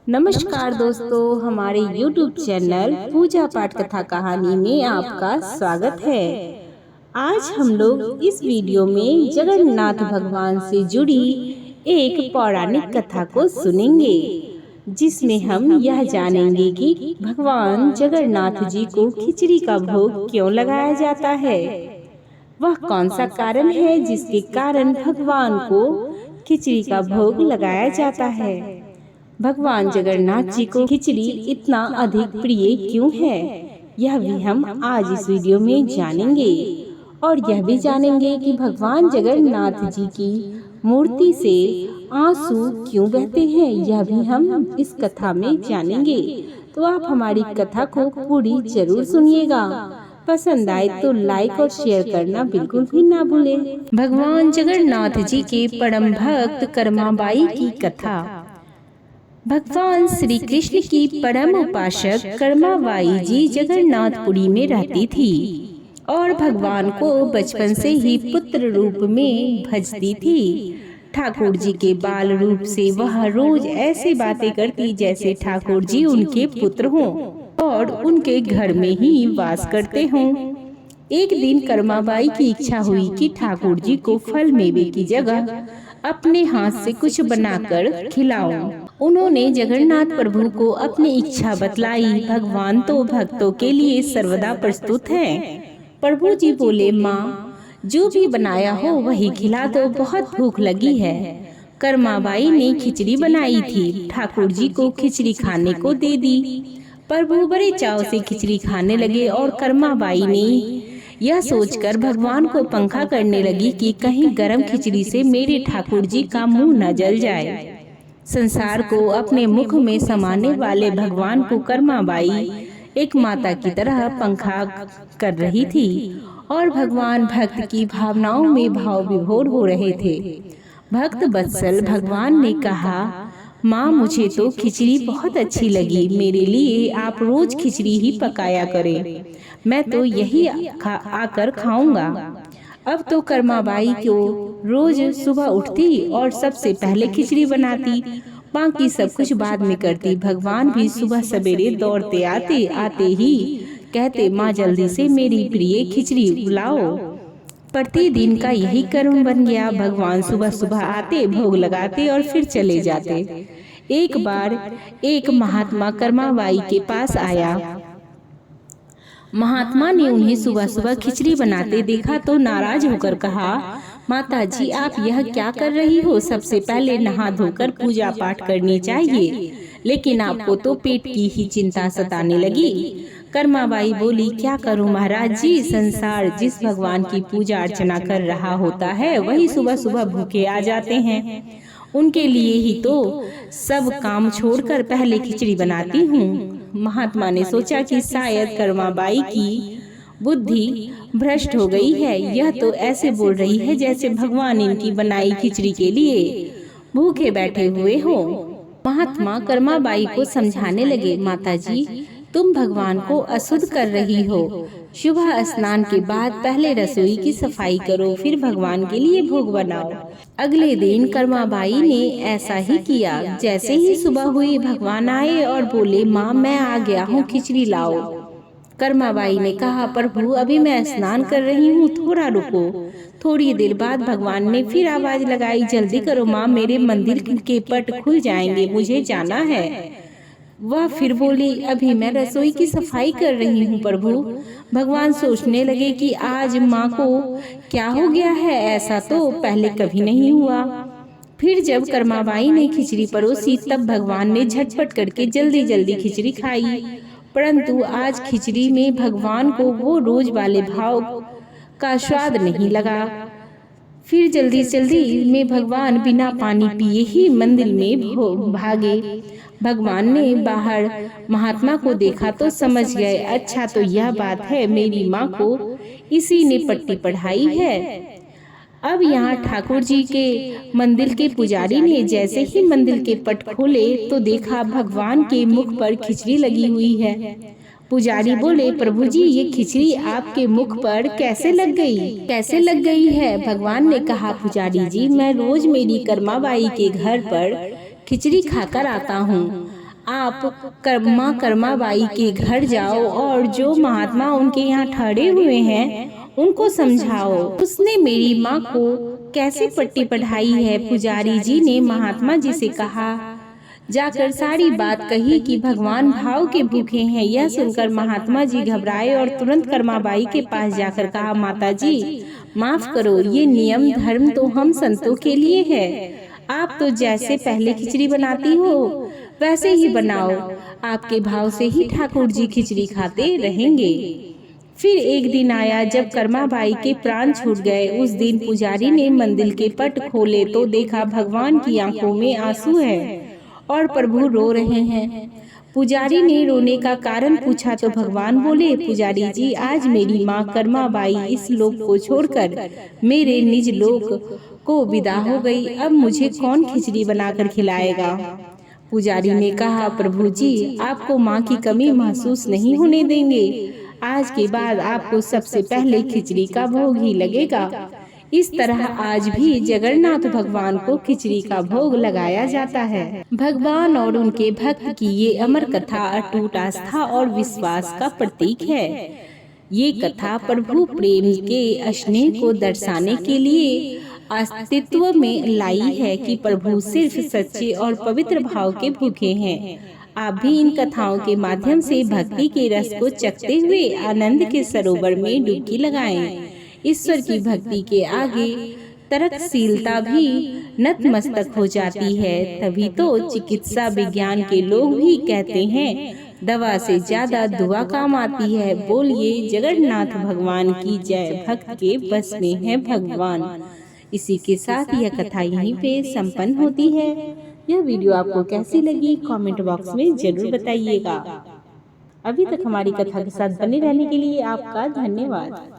नमस्कार दोस्तों, हमारे YouTube चैनल पूजा पाठ कथा कहानी में आपका स्वागत है। आज हम लोग इस वीडियो में जगन्नाथ भगवान से जुड़ी एक पौराणिक कथा को सुनेंगे, जिसमें हम यह जानेंगे कि भगवान जगन्नाथ जी को खिचड़ी का भोग क्यों लगाया जाता है। वह कौन सा कारण है जिसके कारण भगवान को खिचड़ी का भोग लगाया जाता है। भगवान जगन्नाथ जी को खिचड़ी इतना अधिक प्रिय क्यों है, यह भी हम आज इस वीडियो में जानेंगे। और यह भी जानेंगे कि भगवान जगन्नाथ जी की मूर्ति से आंसू क्यों बहते हैं, यह भी हम इस कथा में जानेंगे। तो आप हमारी कथा को पूरी जरूर सुनिएगा। पसंद आए तो लाइक और शेयर करना बिल्कुल भी ना भूलें। भगवान जगन्नाथ जी के परम भक्त कर्माबाई की कथा। भगवान श्री कृष्ण की परम उपासक कर्माबाई जी जगन्नाथपुरी में रहती थी और भगवान को बचपन से ही पुत्र रूप में भजती थी। ठाकुर जी के बाल रूप से वह रोज ऐसे बातें करती जैसे ठाकुर जी उनके पुत्र हों और उनके घर में ही वास करते हों। एक दिन कर्माबाई की इच्छा हुई कि ठाकुर जी को फल मेवे की जगह अपने हाथ से कुछ बनाकर खिलाऊं। उन्होंने जगन्नाथ प्रभु को अपनी इच्छा बतलाई। भगवान तो भक्तों के लिए सर्वदा प्रस्तुत हैं। प्रभु जी बोले, माँ जो भी बनाया हो वही खिला दो, बहुत भूख लगी है। कर्माबाई ने खिचड़ी बनाई थी, ठाकुर जी को खिचड़ी खाने को दे दी। प्रभु बड़े चाव से खिचड़ी खाने लगे और कर्माबाई ने यह सोचकर भगवान को पंखा करने लगी कि कहीं गरम खिचड़ी से मेरे ठाकुर जी का मुंह न जल जाए। संसार को अपने मुख में समाने वाले भगवान को कर्माबाई एक माता की तरह पंखा कर रही थी और भगवान भक्त की भावनाओं में भाव विभोर हो रहे थे। भक्त वत्सल भगवान ने कहा, माँ मुझे तो खिचड़ी बहुत अच्छी लगी, मेरे लिए आप रोज खिचड़ी ही पकाया करें, मैं तो यही आकर खाऊंगा। अब तो कर्माबाई को रोज सुबह उठती और सबसे पहले खिचड़ी बनाती, बाकी सब कुछ बाद में करती। भगवान भी सुबह सवेरे दौड़ते आते ही कहते, माँ जल्दी से मेरी प्रिय खिचड़ी बुलाओ। प्रतिदिन का यही कर्म बन गया। भगवान सुबह सुबह आते, भोग लगाते और फिर चले जाते। एक बार एक महात्मा कर्माबाई के पास आया। महात्मा ने उन्हें सुबह सुबह खिचड़ी बनाते देखा तो नाराज होकर कहा, माता जी आप यह क्या कर रही हो, सबसे पहले नहा धोकर पूजा पाठ करनी चाहिए, लेकिन आपको तो पेट की ही चिंता सताने लगी। कर्माबाई बोली, क्या करूं महाराज जी, संसार जिस भगवान की पूजा अर्चना कर रहा होता है वही सुबह सुबह भूखे आ जाते हैं, उनके लिए ही तो सब काम छोड़कर पहले खिचड़ी बनाती हूँ। महात्मा ने सोचा कि शायद कर्माबाई की बुद्धि भ्रष्ट हो गई है, यह तो ऐसे बोल रही है जैसे भगवान इनकी बनाई खिचड़ी के लिए भूखे बैठे हुए हो। महात्मा कर्माबाई को समझाने लगे, माता जी तुम भगवान को अशुद्ध कर रही हो, सुबह स्नान के बाद पहले रसोई की सफाई करो, फिर भगवान के लिए भोग बनाओ। अगले दिन कर्माबाई ने ऐसा ही किया। जैसे ही सुबह हुई भगवान आए और बोले, माँ मैं आ गया हूँ, खिचड़ी लाओ। कर्माबाई ने कहा, प्रभु अभी मैं स्नान कर रही हूँ, थोड़ा रुको। थोड़ी देर बाद भगवान ने फिर आवाज लगाई, जल्दी करो माँ, मेरे मंदिर के पट खुल जाएंगे, मुझे जाना है। वह फिर बोली, अभी मैं रसोई की सफाई कर रही हूँ प्रभु। भगवान सोचने लगे कि आज माँ को क्या हो गया है, ऐसा तो पहले कभी नहीं हुआ। फिर जब कर्माबाई ने खिचड़ी परोसी तब भगवान ने झटपट करके जल्दी जल्दी खिचड़ी खाई, परंतु आज खिचड़ी में भगवान को वो रोज वाले भाव का स्वाद नहीं लगा। फिर जल्दी जल्दी में भगवान बिना पानी पिए ही मंदिर में भागे। भगवान ने बाहर महात्मा को देखा तो समझ गए, अच्छा तो यह बात है, मेरी माँ को इसी ने पट्टी पढ़ाई है। अब यहाँ ठाकुर जी के मंदिर के पुजारी ने जैसे ही मंदिर के पट खोले तो देखा भगवान के मुख पर खिचड़ी लगी हुई है। पुजारी बोले, प्रभु जी ये खिचड़ी आपके मुख पर कैसे लग गई है? भगवान ने कहा, पुजारी जी मैं रोज मेरी कर्माबाई के घर पर खिचड़ी खाकर आता हूँ, आप माँ कर्माबाई के घर जाओ और जो महात्मा उनके यहाँ ठहरे हुए हैं उनको समझाओ। उसने मेरी माँ को कैसे पट्टी पढ़ाई है। पुजारी जी ने महात्मा जी से कहा, जाकर सारी बात कही कि भगवान भाव के भूखे हैं। यह सुनकर महात्मा जी घबराए और तुरंत कर्माबाई के पास जाकर कहा, माता जी माफ करो, ये नियम धर्म तो हम संतों के लिए है। आप तो जैसे पहले खिचड़ी बनाती हो वैसे ही बनाओ, आपके भाव से ही ठाकुर जी खिचड़ी खाते रहेंगे। फिर एक दिन आया जब कर्माबाई के प्राण छूट गए। उस दिन पुजारी ने मंदिर के पट खोले तो देखा भगवान की आंखों में आंसू है और प्रभु रो रहे हैं। पुजारी ने रोने का कारण पूछा तो भगवान बोले, पुजारी जी आज मेरी माँ कर्माबाई इस लोक को छोड़कर मेरे निज लोक को विदा हो गई। अब मुझे कौन खिचड़ी बनाकर खिलाएगा। पुजारी ने कहा, प्रभु जी आपको माँ की कमी महसूस नहीं होने देंगे। आज के बाद आपको सबसे पहले खिचड़ी का भोग ही लगेगा। इस तरह आज भी जगन्नाथ भगवान को खिचड़ी का भोग लगाया जाता है। भगवान और उनके भक्त की ये अमर कथा अटूट आस्था और विश्वास का प्रतीक है। ये कथा प्रभु प्रेम के स्नेह को दर्शाने के लिए अस्तित्व में लाई है कि प्रभु सिर्फ सच्चे और पवित्र भाव के भूखे हैं। आप भी इन कथाओं के माध्यम से भक्ति के रस को चखते हुए आनंद के सरोवर में डुबकी लगाएं। ईश्वर की भक्ति के आगे तर्कशीलता भी नतमस्तक हो जाती है। तभी तो चिकित्सा विज्ञान के लोग भी कहते हैं, दवा से ज्यादा दुआ काम आती है। बोलिए जगन्नाथ भगवान की जय। भक्त के बस में है भगवान। इसी के साथ यह कथा यहीं पे संपन्न होती है। यह वीडियो आपको कैसी लगी कमेंट बॉक्स में जरूर बताइएगा। अभी तक हमारी कथा के साथ बने रहने के लिए आपका धन्यवाद।